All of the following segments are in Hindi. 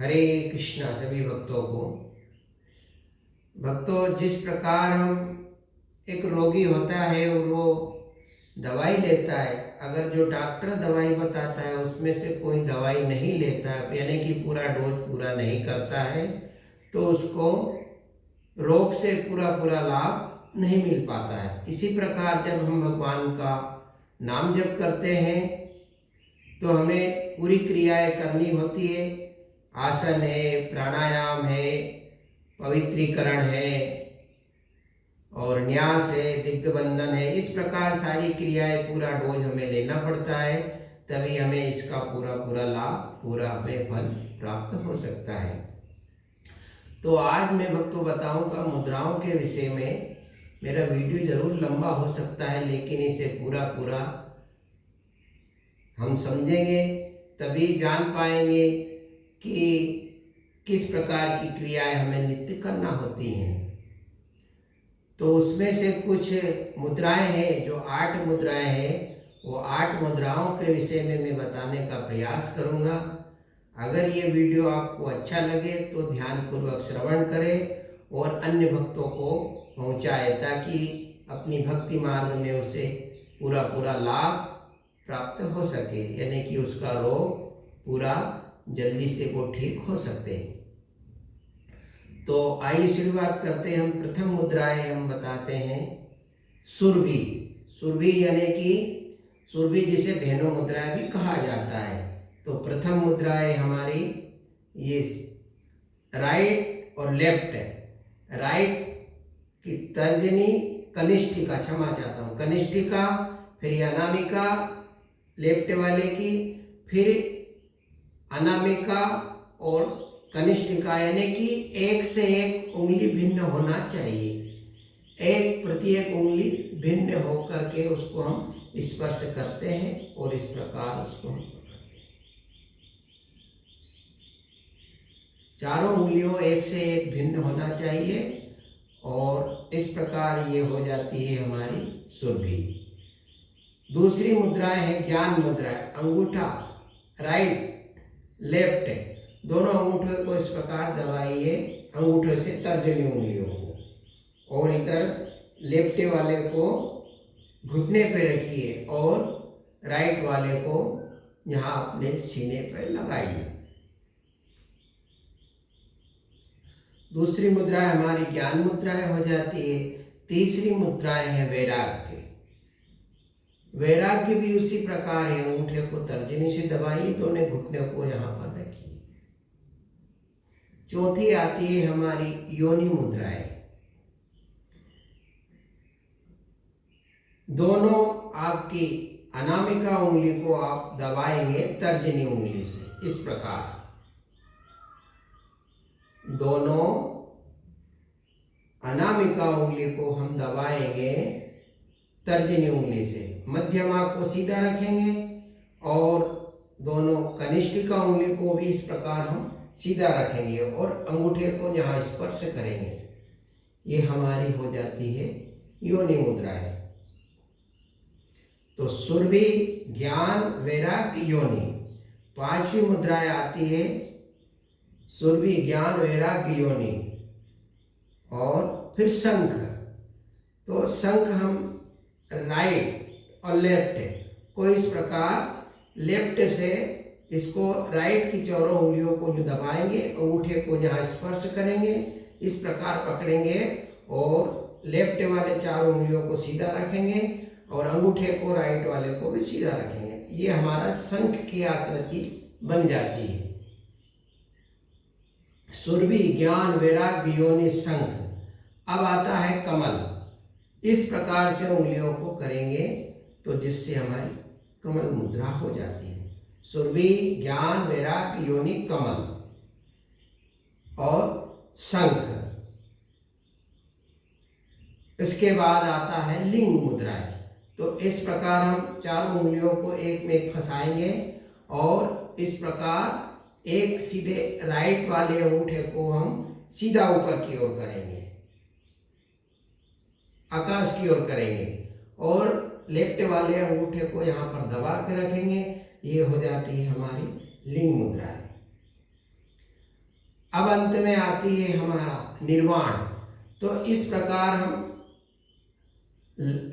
हरे कृष्णा सभी भक्तों को। भक्तों, जिस प्रकार हम एक रोगी होता है और वो दवाई लेता है, अगर जो डॉक्टर दवाई बताता है उसमें से कोई दवाई नहीं लेता है, यानी कि पूरा डोज पूरा नहीं करता है, तो उसको रोग से पूरा पूरा लाभ नहीं मिल पाता है। इसी प्रकार जब हम भगवान का नाम जप करते हैं तो हमें पूरी क्रियाएं करनी होती है। आसन है, प्राणायाम है, पवित्रीकरण है और न्यास है, दिग्बंधन है। इस प्रकार सारी क्रियाएं पूरा डोज हमें लेना पड़ता है, तभी हमें इसका पूरा पूरा लाभ, पूरा हमें फल प्राप्त हो सकता है। तो आज मैं भक्तों बताऊंगा मुद्राओं के विषय में। मेरा वीडियो जरूर लंबा हो सकता है, लेकिन इसे पूरा पूरा हम समझेंगे तभी जान पाएंगे कि किस प्रकार की क्रियाएं हमें नित्य करना होती हैं। तो उसमें से कुछ मुद्राएं हैं, जो 8 मुद्राएं हैं, वो 8 मुद्राओं के विषय में मैं बताने का प्रयास करूंगा। अगर ये वीडियो आपको अच्छा लगे तो ध्यानपूर्वक श्रवण करें और अन्य भक्तों को पहुंचाए, ताकि अपनी भक्ति मार्ग में उसे पूरा पूरा लाभ प्राप्त हो सके, यानी कि उसका रोग पूरा जल्दी से वो ठीक हो सकते हैं। तो आइए शुरुआत करते हैं। हम प्रथम मुद्राएं हम बताते हैं सुरभि। सुरभि यानी कि सुरभि जिसे धेनु मुद्रा भी कहा जाता है। तो प्रथम मुद्रा है हमारी ये राइट और लेफ्ट है। राइट की तर्जनी कनिष्ठिका, क्षमा चाहता हूँ, कनिष्ठिका, फिर अनामिका लेफ्ट वाले की, फिर अनामिका और कनिष्ठिका, यानी कि एक से एक उंगली भिन्न होना चाहिए। एक प्रत्येक उंगली भिन्न होकर के उसको हम स्पर्श करते हैं और इस प्रकार उसको हम पकड़ते हैं। चारों उंगलियों एक से एक भिन्न होना चाहिए और इस प्रकार ये हो जाती है हमारी सुरभि। दूसरी मुद्रा है ज्ञान मुद्रा। अंगूठा राइट लेफ्ट, दोनों अंगूठे को इस प्रकार दबाइए, अंगूठे से तर्जनी उंगलियों को, और इधर लेफ्ट वाले को घुटने पे रखिए और राइट वाले को यहाँ अपने सीने पर लगाइए। दूसरी मुद्रा हमारी ज्ञान मुद्राएं हो जाती है। तीसरी मुद्राएं है वैराग्य। वैराग्य भी उसी प्रकार है, अंगूठे को तर्जनी से दबाइए, दोनों घुटने को यहाँ पर रखिए। चौथी आती है हमारी योनि मुद्राएं। दोनों आपकी अनामिका उंगली को आप दबाएंगे तर्जनी उंगली से, इस प्रकार दोनों अनामिका उंगली को हम दबाएंगे तर्जनी उंगली से। मध्यमा को सीधा रखेंगे और दोनों कनिष्ठिका उंगली को भी इस प्रकार हम सीधा रखेंगे और अंगूठे को यहाँ स्पर्श करेंगे। ये हमारी हो जाती है योनि मुद्राएं। तो सुरभि, ज्ञान, वैराग्य, योनि। पांचवी मुद्राएं आती है सुरभि, ज्ञान, वैराग्य, योनि और फिर शंख। तो शंख हम राइट और लेफ्ट को इस प्रकार लेफ्ट से इसको राइट की चारों उंगलियों को जो दबाएंगे, अंगूठे को यहाँ स्पर्श करेंगे, इस प्रकार पकड़ेंगे और लेफ्ट वाले 4 उंगलियों को सीधा रखेंगे और अंगूठे को राइट वाले को भी सीधा रखेंगे। ये हमारा शंख की आकृति बन जाती है। सुरभि, ज्ञान, वैराग्य, योनि, शंख। अब आता है कमल। इस प्रकार से उंगलियों को करेंगे तो जिससे हमारी कमल मुद्रा हो जाती है। सुरभि, ज्ञान, वैराग्य, योनि, कमल और शंख। इसके बाद आता है लिंग मुद्राएं। तो इस प्रकार हम 4 उंगलियों को एक में एक फंसाएंगे और इस प्रकार एक सीधे राइट वाले अंगूठे को हम सीधा ऊपर की ओर करेंगे, आकाश की ओर करेंगे और लेफ्ट वाले अंगूठे को यहाँ पर दबा के रखेंगे। ये हो जाती है हमारी लिंग मुद्रा। अब अंत में आती है हमारा निर्वाण। तो इस प्रकार हम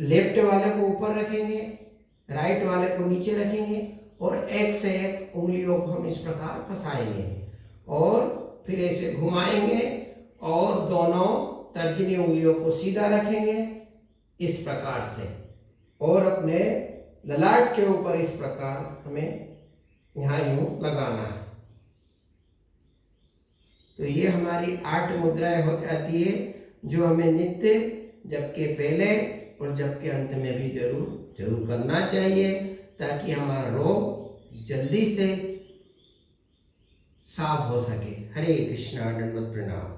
लेफ्ट वाले को ऊपर रखेंगे, राइट वाले को नीचे रखेंगे और एक से एक उंगलियों को हम इस प्रकार फंसाएंगे और फिर ऐसे घुमाएंगे और दोनों तर्जनी उंगलियों को सीधा रखेंगे इस प्रकार से और अपने ललाट के ऊपर इस प्रकार हमें यहाँ यूं लगाना है। तो ये हमारी 8 मुद्राएं हो जाती है जो हमें नित्य जप के पहले और जप के अंत में भी जरूर करना चाहिए ताकि हमारा रोग जल्दी से साफ हो सके। हरे कृष्णा, दंडवत प्रणाम।